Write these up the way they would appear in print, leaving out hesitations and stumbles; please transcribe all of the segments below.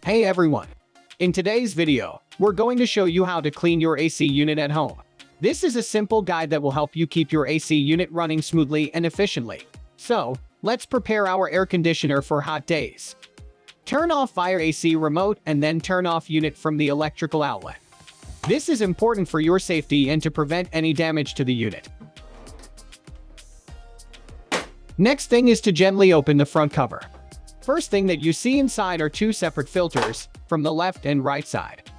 Hey everyone! In today's video, we're going to show you how to clean your AC unit at home. This is a simple guide that will help you keep your AC unit running smoothly and efficiently. So, let's prepare our air conditioner for hot days. Turn off fire AC remote and then turn off unit from the electrical outlet. This is important for your safety and to prevent any damage to the unit. Next thing is to gently open the front cover. First thing that you see inside are two separate filters, from the left and right side.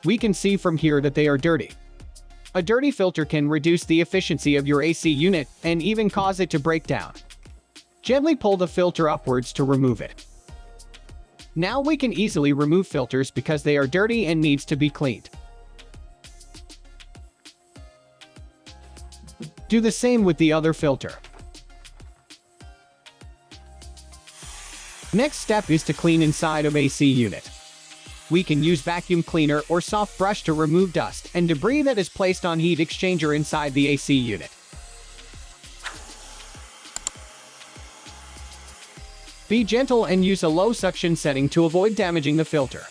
We can see from here that they are dirty. A dirty filter can reduce the efficiency of your AC unit and even cause it to break down. Gently pull the filter upwards to remove it. Now we can easily remove filters because they are dirty and needs to be cleaned. Do the same with the other filter. Next step is to clean inside of AC unit. We can use vacuum cleaner or soft brush to remove dust and debris that is placed on heat exchanger inside the AC unit. Be gentle and use a low suction setting to avoid damaging the filter.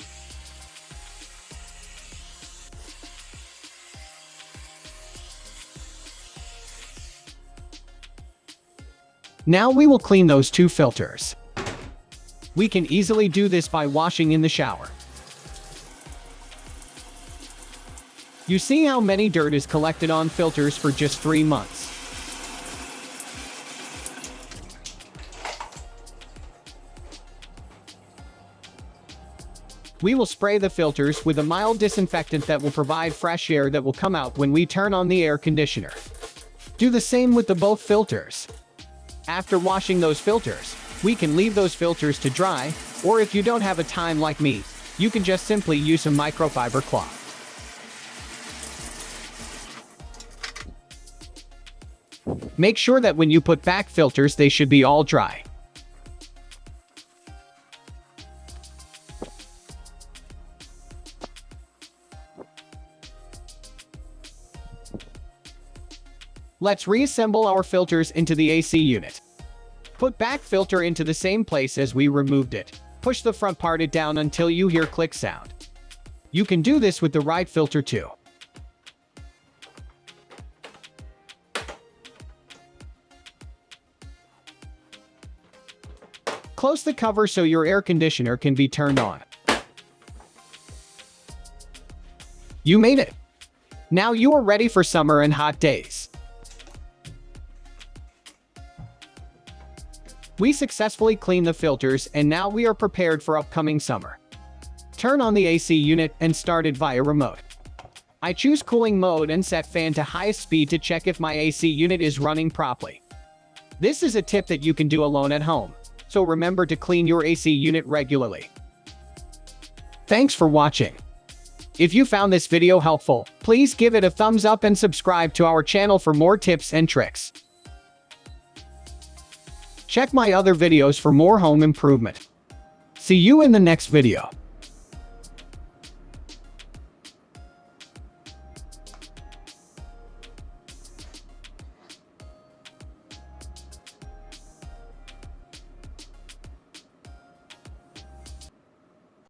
Now we will clean those two filters. We can easily do this by washing in the shower. You see how many dirt is collected on filters for just 3 months. We will spray the filters with a mild disinfectant that will provide fresh air that will come out when we turn on the air conditioner. Do the same with the both filters. After washing those filters, we can leave those filters to dry, or if you don't have a time like me, you can just simply use a microfiber cloth. Make sure that when you put back filters, they should be all dry. Let's reassemble our filters into the AC unit. Put back filter into the same place as we removed it. Push the front part down until you hear click sound. You can do this with the right filter too. Close the cover so your air conditioner can be turned on. You made it! Now you are ready for summer and hot days. We successfully cleaned the filters and now we are prepared for upcoming summer. Turn on the AC unit and start it via remote. I choose cooling mode and set fan to highest speed to check if my AC unit is running properly. This is a tip that you can do alone at home, so remember to clean your AC unit regularly. Thanks for watching. If you found this video helpful, please give it a thumbs up and subscribe to our channel for more tips and tricks. Check my other videos for more home improvement. See you in the next video.